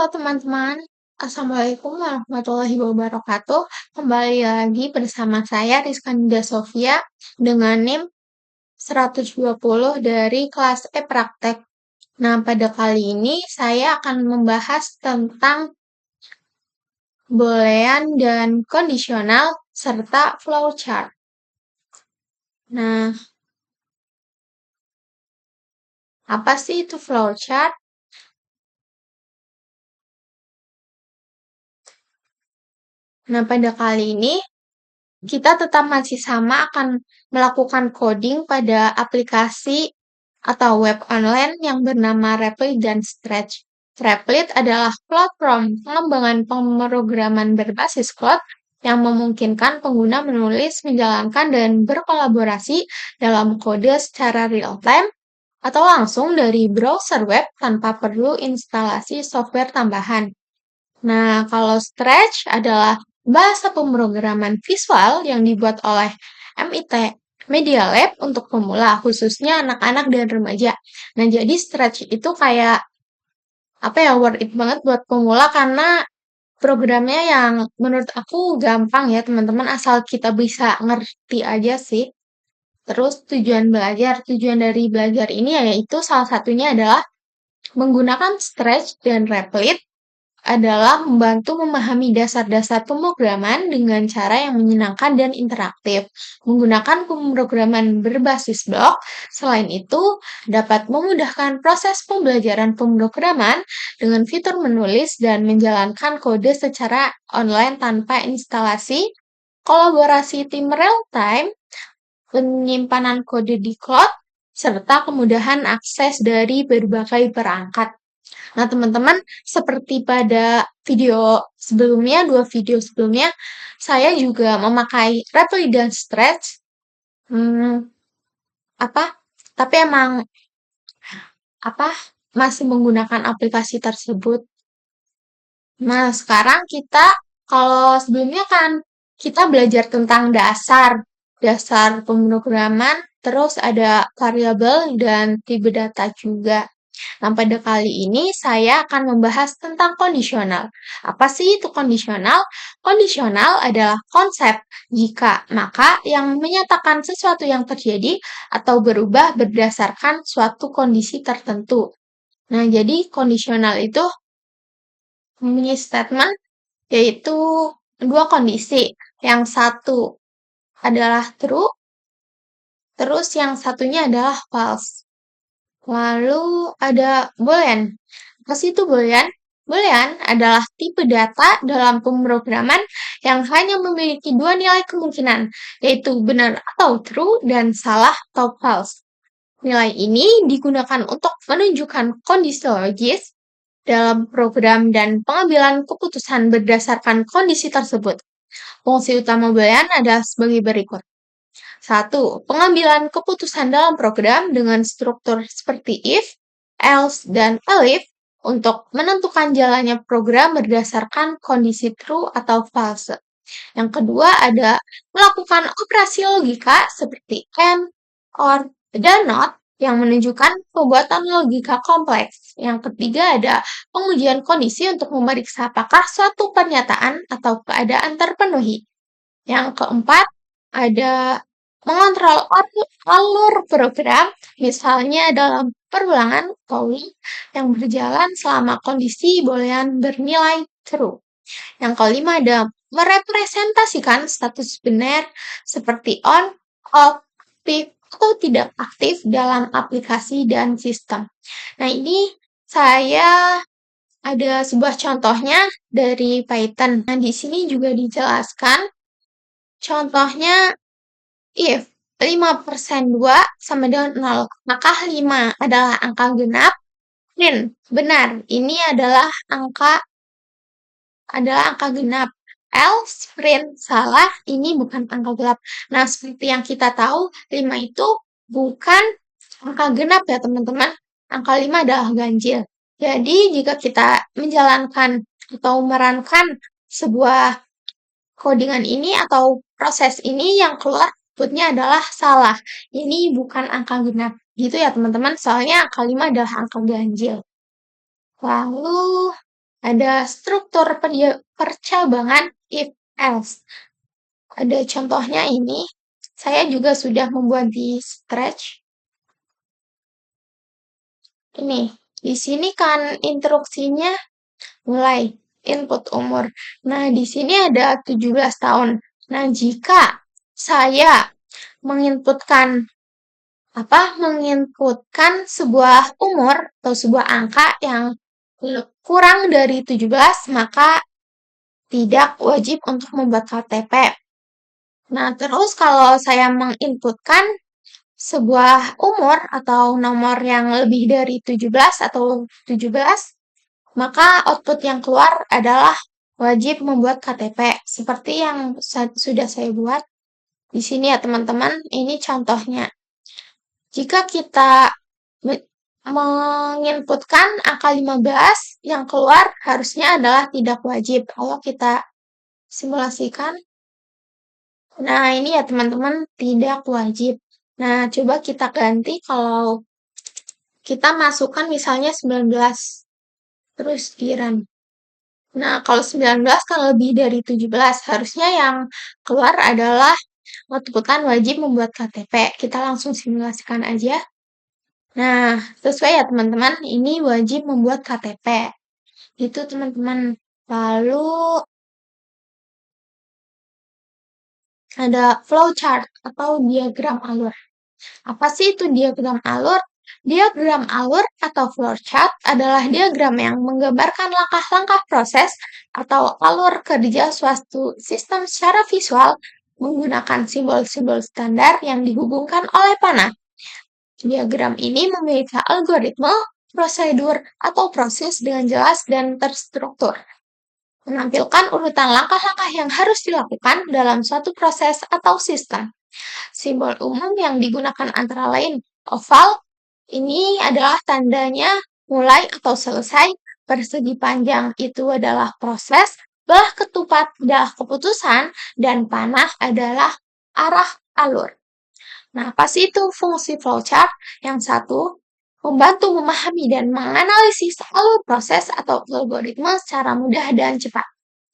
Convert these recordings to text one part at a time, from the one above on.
teman-teman, Assalamualaikum warahmatullahi wabarakatuh. Kembali lagi bersama saya Rizka Nida Sofia dengan NIM 120 dari kelas E Praktek. Nah, pada kali ini saya akan membahas tentang boolean dan kondisional serta flowchart. Nah, apa sih itu flowchart? Nah, pada kali ini kita tetap masih sama akan melakukan coding pada aplikasi atau web online yang bernama Replit dan Stretch. Replit adalah platform pengembangan pemrograman berbasis cloud yang memungkinkan pengguna menulis, menjalankan, dan berkolaborasi dalam kode secara real-time atau langsung dari browser web tanpa perlu instalasi software tambahan. Nah, kalau Stretch adalah bahasa pemrograman visual yang dibuat oleh MIT Media Lab untuk pemula, khususnya anak-anak dan remaja. Nah, jadi Stretch itu kayak worth it banget buat pemula karena programnya yang menurut aku gampang ya, teman-teman, asal kita bisa ngerti aja sih. Terus tujuan dari belajar ini yaitu salah satunya adalah menggunakan Stretch dan Replit adalah membantu memahami dasar-dasar pemrograman dengan cara yang menyenangkan dan interaktif. Menggunakan pemrograman berbasis blok, selain itu dapat memudahkan proses pembelajaran pemrograman dengan fitur menulis dan menjalankan kode secara online tanpa instalasi, kolaborasi tim real-time, penyimpanan kode di cloud, serta kemudahan akses dari berbagai perangkat. Nah, teman-teman, seperti pada dua video sebelumnya, saya juga memakai Replit dan Stretch. Hmm, apa? Tapi emang apa? Masih menggunakan aplikasi tersebut. Nah, sekarang kalau sebelumnya kan kita belajar tentang dasar pemrograman, terus ada variabel dan tipe data juga. Nah, pada kali ini saya akan membahas tentang kondisional. Apa sih itu kondisional? Kondisional adalah konsep jika maka yang menyatakan sesuatu yang terjadi atau berubah berdasarkan suatu kondisi tertentu. Nah, jadi kondisional itu mempunyai statement yaitu dua kondisi. Yang satu adalah true, terus yang satunya adalah false. Lalu ada boolean. Apa sih itu boolean? Boolean adalah tipe data dalam pemrograman yang hanya memiliki dua nilai kemungkinan, yaitu benar atau true dan salah atau false. Nilai ini digunakan untuk menunjukkan kondisi logis dalam program dan pengambilan keputusan berdasarkan kondisi tersebut. Fungsi utama boolean adalah sebagai berikut. 1. Pengambilan keputusan dalam program dengan struktur seperti if, else, dan elif untuk menentukan jalannya program berdasarkan kondisi true atau false. Yang kedua ada melakukan operasi logika seperti and, or, dan not yang menunjukkan pembuatan logika kompleks. Yang ketiga ada pengujian kondisi untuk memeriksa apakah suatu pernyataan atau keadaan terpenuhi. Yang keempat ada mengontrol alur program, misalnya dalam perulangan calling yang berjalan selama kondisi boolean bernilai true. Yang kelima ada merepresentasikan status benar seperti on, off, aktif, atau tidak aktif dalam aplikasi dan sistem. Nah, ini saya ada sebuah contohnya dari Python. Nah, di sini juga dijelaskan contohnya if 5%2 sama dengan 0, maka 5 adalah angka genap, print benar, ini adalah angka genap. Else print salah, ini bukan angka genap. Nah, seperti yang kita tahu, 5 itu bukan angka genap ya, teman-teman. Angka 5 adalah ganjil. Jadi, jika kita menjalankan atau merankan sebuah codingan ini atau proses ini yang keluar outputnya adalah salah. Ini bukan angka genap. Gitu ya, teman-teman. Soalnya angka 5 adalah angka ganjil. Lalu, ada struktur percabangan if-else. Ada contohnya ini. Saya juga sudah membuat di Scratch. Ini, di sini kan instruksinya mulai input umur. Nah, di sini ada 17 tahun. Nah, jika saya menginputkan menginputkan sebuah umur atau sebuah angka yang kurang dari 17, maka tidak wajib untuk membuat KTP. Nah, terus kalau saya menginputkan sebuah umur atau nomor yang lebih dari 17 atau 17, maka output yang keluar adalah wajib membuat KTP. Seperti yang sudah saya buat di sini ya teman-teman, ini contohnya. Jika kita menginputkan angka 15, yang keluar harusnya adalah tidak wajib. Kalau kita simulasikan, nah ini ya teman-teman, tidak wajib. Nah, coba kita ganti kalau kita masukkan misalnya 19, terus di-run. Nah, kalau 19 kan lebih dari 17, harusnya yang keluar adalah outputan wajib membuat KTP. Kita langsung simulasikan aja. Nah, sesuai ya teman-teman, ini wajib membuat KTP. Itu teman-teman. Lalu ada flowchart atau diagram alur. Apa sih itu diagram alur? Diagram alur atau flowchart adalah diagram yang menggambarkan langkah-langkah proses atau alur kerja suatu sistem secara visual menggunakan simbol-simbol standar yang dihubungkan oleh panah. Diagram ini memiliki algoritma, prosedur, atau proses dengan jelas dan terstruktur, menampilkan urutan langkah-langkah yang harus dilakukan dalam suatu proses atau sistem. Simbol umum yang digunakan antara lain oval, ini adalah tandanya mulai atau selesai, persegi panjang itu adalah proses, belah ketupat adalah keputusan, dan panah adalah arah alur. Nah, apa sih itu fungsi flowchart? Yang satu, membantu memahami dan menganalisis alur proses atau algoritma secara mudah dan cepat.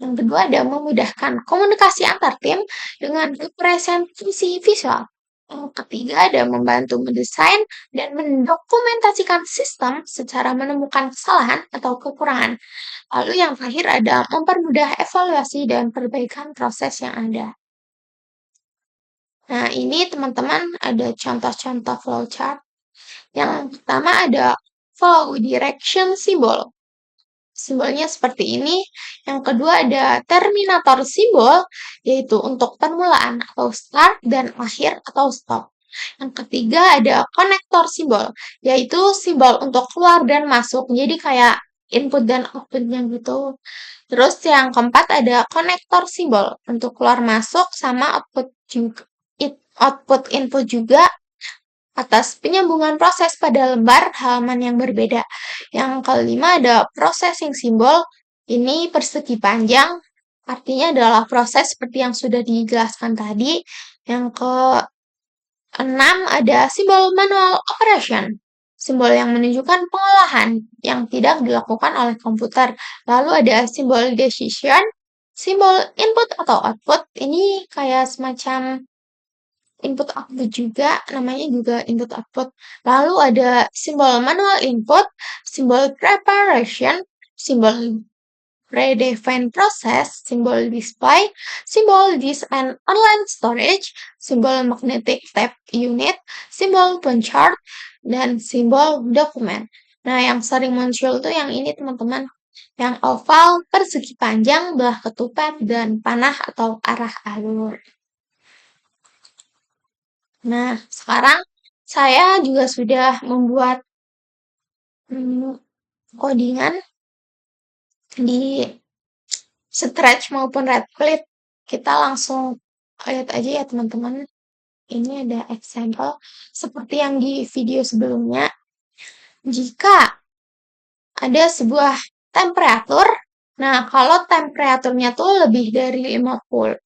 Yang kedua ada memudahkan komunikasi antar tim dengan representasi visual. Yang ketiga ada membantu mendesain dan mendokumentasikan sistem secara menemukan kesalahan atau kekurangan. Lalu yang terakhir ada mempermudah evaluasi dan perbaikan proses yang ada. Nah, ini teman-teman ada contoh-contoh flowchart. Yang pertama ada flow direction symbol. Simbolnya seperti ini. Yang kedua ada terminator simbol, yaitu untuk permulaan atau start dan akhir atau stop. Yang ketiga ada konektor simbol, yaitu simbol untuk keluar dan masuk. Jadi kayak input dan outputnya gitu. Terus yang keempat ada konektor simbol untuk keluar masuk sama output juga. Output input juga atas penyambungan proses pada lembar halaman yang berbeda. Yang kelima ada processing simbol. Ini persegi panjang, artinya adalah proses seperti yang sudah dijelaskan tadi. Yang keenam ada simbol manual operation. Simbol yang menunjukkan pengolahan yang tidak dilakukan oleh komputer. Lalu ada simbol decision, simbol input atau output. Ini kayak semacam input output juga, namanya juga input output. Lalu ada simbol manual input, simbol preparation, simbol predefined process, simbol display, simbol disk and online storage, simbol magnetic tape unit, simbol punchart, dan simbol dokumen. Nah, yang sering muncul tuh yang ini teman-teman, yang oval, persegi panjang, belah ketupat, dan panah atau arah alur. Nah, sekarang saya juga sudah membuat codingan di Scratch maupun Replit. Kita langsung lihat aja ya teman-teman. Ini ada example seperti yang di video sebelumnya. Jika ada sebuah temperatur, nah kalau temperaturnya tuh lebih dari 15,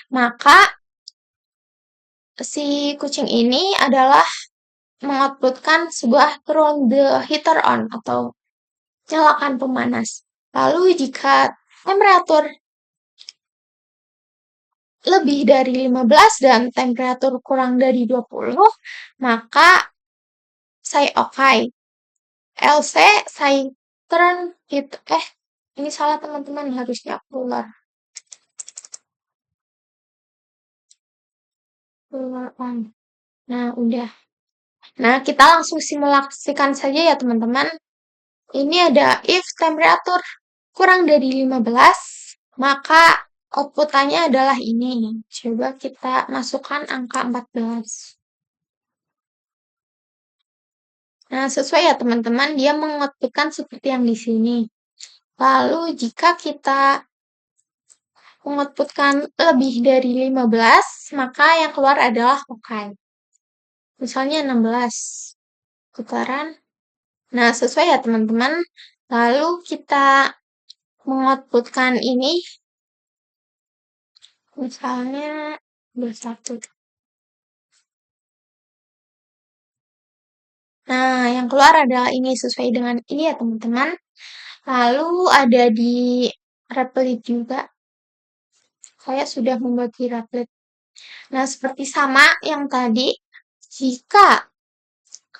maka si kucing ini adalah mengoutputkan sebuah turn the heater on atau nyalakan pemanas. Lalu jika temperatur lebih dari 15 dan temperatur kurang dari 20, maka say okay. LC say turn it. Ini salah teman-teman, harusnya keluar. Keluar on. Nah, udah. Nah, kita langsung simulasikan saja ya teman-teman. Ini ada if temperatur kurang dari 15, maka outputannya adalah ini. Coba kita masukkan angka 14. Nah, sesuai ya teman-teman, dia mengoutputkan seperti yang di sini. Lalu jika kita mengoutputkan lebih dari 15, maka yang keluar adalah okay. Misalnya 16 putaran. Nah, sesuai ya teman-teman. Lalu kita mengoutputkan ini, misalnya 21. Nah, yang keluar adalah ini sesuai dengan ini ya teman-teman. Lalu ada di Replit juga. Saya sudah membuat di Replit. Nah, seperti sama yang tadi, jika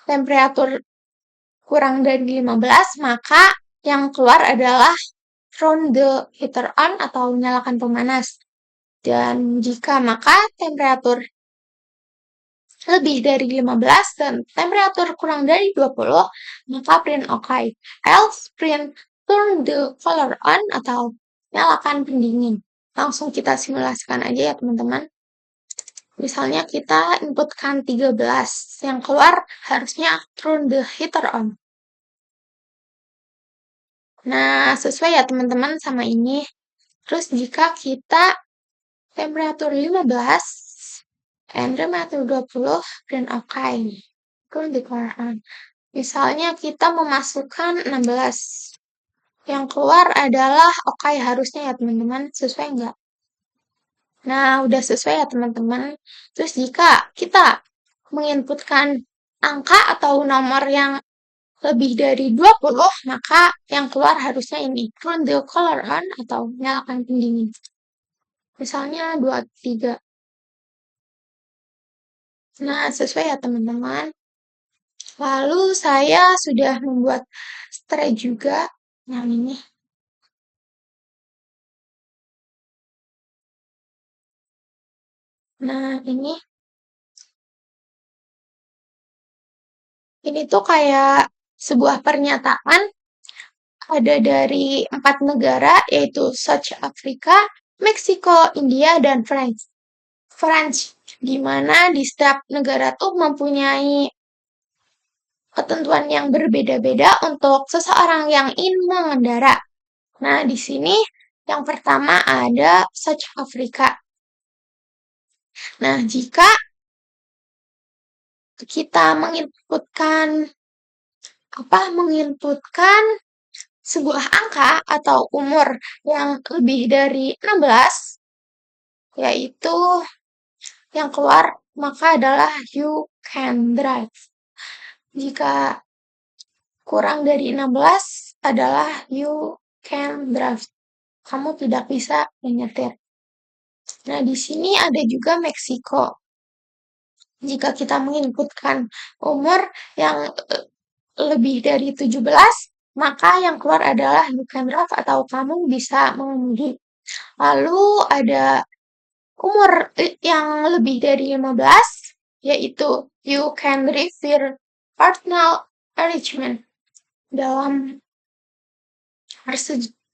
temperatur kurang dari 15, maka yang keluar adalah turn the heater on atau nyalakan pemanas. Dan jika maka temperatur lebih dari 15 dan temperatur kurang dari 20, maka print okay. Else print turn the color on atau nyalakan pendingin. Langsung kita simulasikan aja ya teman-teman. Misalnya kita inputkan 13, yang keluar harusnya turn the heater on. Nah, sesuai ya teman-teman sama ini. Terus jika kita temperatur 15 and temperatur 20 dan okay. Turn the color on. Misalnya kita memasukkan 16. Yang keluar adalah okay harusnya ya teman-teman. Sesuai nggak? Nah, udah sesuai ya teman-teman. Terus jika kita menginputkan angka atau nomor yang lebih dari 20, maka yang keluar harusnya ini. Turn the color on atau nyalakan pendingin. Misalnya 23. Nah, sesuai ya teman-teman. Lalu saya sudah membuat stray juga yang ini. Nah, ini tuh kayak sebuah pernyataan ada dari 4 negara, yaitu South Africa, Meksiko, India, dan France. Di mana di setiap negara tuh mempunyai ketentuan yang berbeda-beda untuk seseorang yang ingin mengendara. Nah, di sini yang pertama ada South Africa. Nah, jika kita menginputkan sebuah angka atau umur yang lebih dari 16, yaitu yang keluar maka adalah you can drive. Jika kurang dari 16 adalah you can drive. Kamu tidak bisa menyetir. Nah, di sini ada juga Meksiko. Jika kita menginputkan umur yang lebih dari 17, maka yang keluar adalah you can drive atau kamu bisa mengemudi. Lalu ada umur yang lebih dari 15, yaitu you can drive your partner arrangement dalam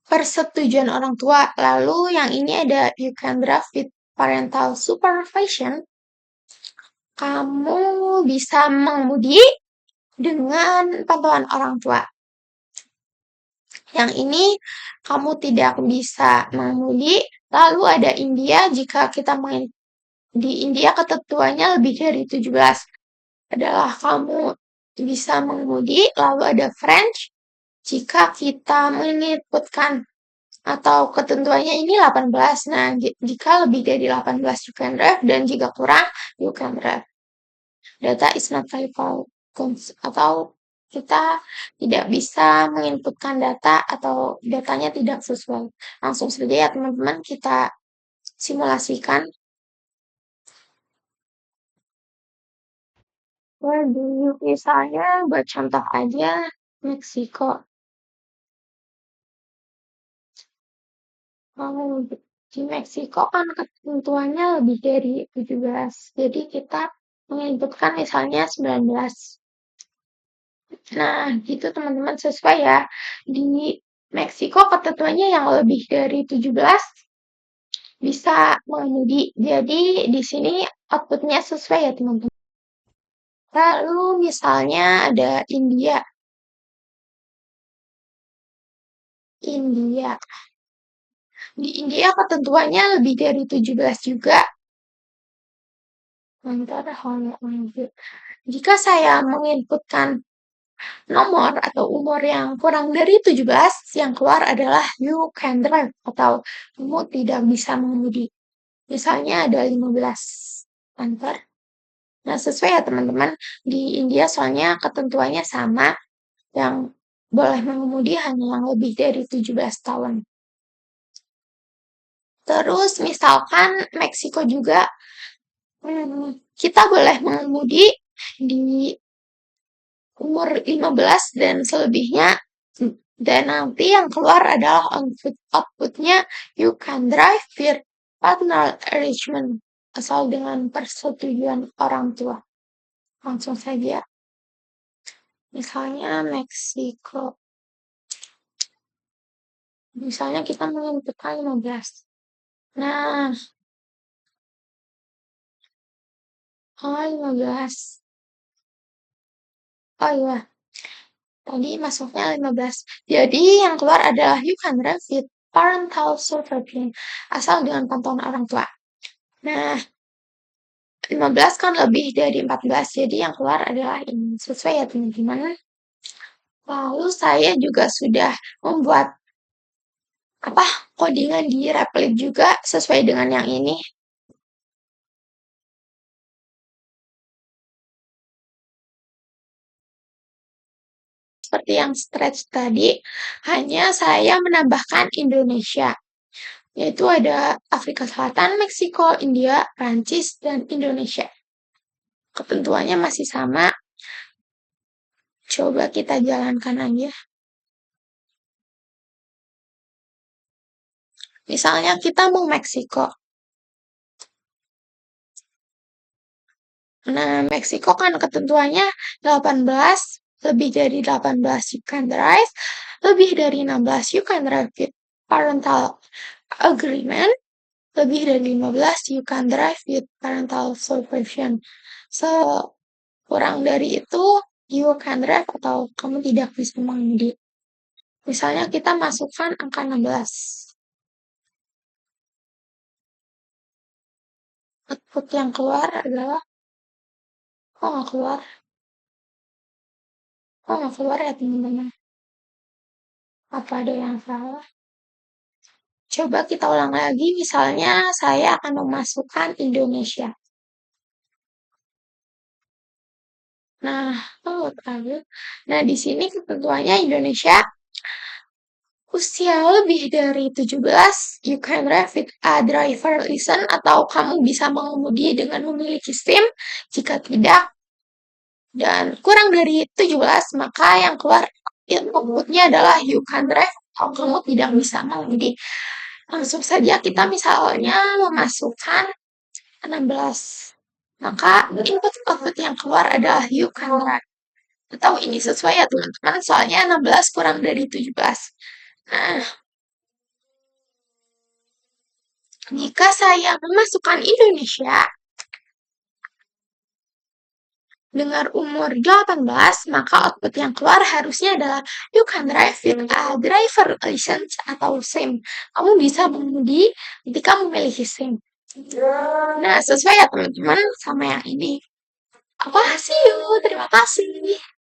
persetujuan orang tua. Lalu yang ini ada you can drive with parental supervision. Kamu bisa mengemudi dengan pantauan orang tua. Yang ini kamu tidak bisa mengemudi. Lalu ada India, jika kita di India ketentuannya lebih dari 17 adalah kamu bisa mengemudi. Lalu ada French, jika kita menginputkan atau ketentuannya ini 18. Nah, jika lebih dari 18 you can drive dan jika kurang you can drive. Data is not valuable atau kita tidak bisa menginputkan data atau datanya tidak sesuai. Langsung saja ya teman-teman kita simulasikan. Waduh, misalnya buat contoh aja Meksiko. Oh, di Meksiko kan ketentuannya lebih dari 17. Jadi kita menginputkan misalnya 19. Nah, gitu teman-teman sesuai ya. Di Meksiko ketentuannya yang lebih dari 17 bisa mengemudi. Jadi di sini outputnya sesuai ya teman-teman. Lalu misalnya ada India. India. Di India ketentuannya lebih dari 17 juga. Antara jika saya menginputkan nomor atau umur yang kurang dari 17, yang keluar adalah you can drive atau kamu tidak bisa mengemudi. Misalnya ada 15. Enter. Nah, sesuai ya teman-teman. Di India soalnya ketentuannya sama, yang boleh mengemudi hanya yang lebih dari 17 tahun. Terus misalkan Meksiko juga, kita boleh mengemudi di umur 15 dan selebihnya, dan nanti yang keluar adalah outputnya you can drive with partner arrangement asal dengan persetujuan orang tua. Langsung saja. Misalnya Meksiko. Misalnya kita menginputkan 15. Nah, 15. Oh iya, tadi masuknya 15. Jadi yang keluar adalah you can drive with parental supervision asal dengan pantauan orang tua. Nah, 15 kan lebih dari 14, jadi yang keluar adalah ini. Sesuai ya teman-teman. Lalu saya juga sudah membuat codingan di Replit juga sesuai dengan yang ini. Seperti yang stretch tadi, hanya saya menambahkan Indonesia. Yaitu ada Afrika Selatan, Meksiko, India, Prancis, dan Indonesia. Ketentuannya masih sama. Coba kita jalankan aja. Misalnya kita mau Meksiko. Nah, Meksiko kan ketentuannya 18, lebih dari 18 you can drive, lebih dari 16 you can drive with parental agreement, lebih dari 15 you can drive with parental supervision. So, kurang dari itu you can drive atau kamu tidak bisa mengemudi. Misalnya kita masukkan angka 16. Output yang keluar adalah nggak keluar. Nggak keluar ya teman-teman. Apa ada yang salah? Coba kita ulang lagi, misalnya saya akan memasukkan Indonesia. Nah, Nah, di sini ketentuannya Indonesia usia lebih dari 17, you can drive with a driver license atau kamu bisa mengemudi dengan memiliki SIM. Jika tidak, dan kurang dari 17, maka yang keluar outputnya adalah you can drive atau kamu tidak bisa mengemudi. Langsung saja kita misalnya memasukkan 16. Maka output yang keluar adalah you can drive. Atau ini sesuai ya teman-teman, soalnya 16 kurang dari 17. Nah, jika saya memasukkan Indonesia dengan umur 18, maka output yang keluar harusnya adalah you can drive with a driver license atau SIM. Kamu bisa mengemudi ketika memiliki SIM. Nah, sesuai ya teman-teman sama yang ini. Apa sih? Terima kasih.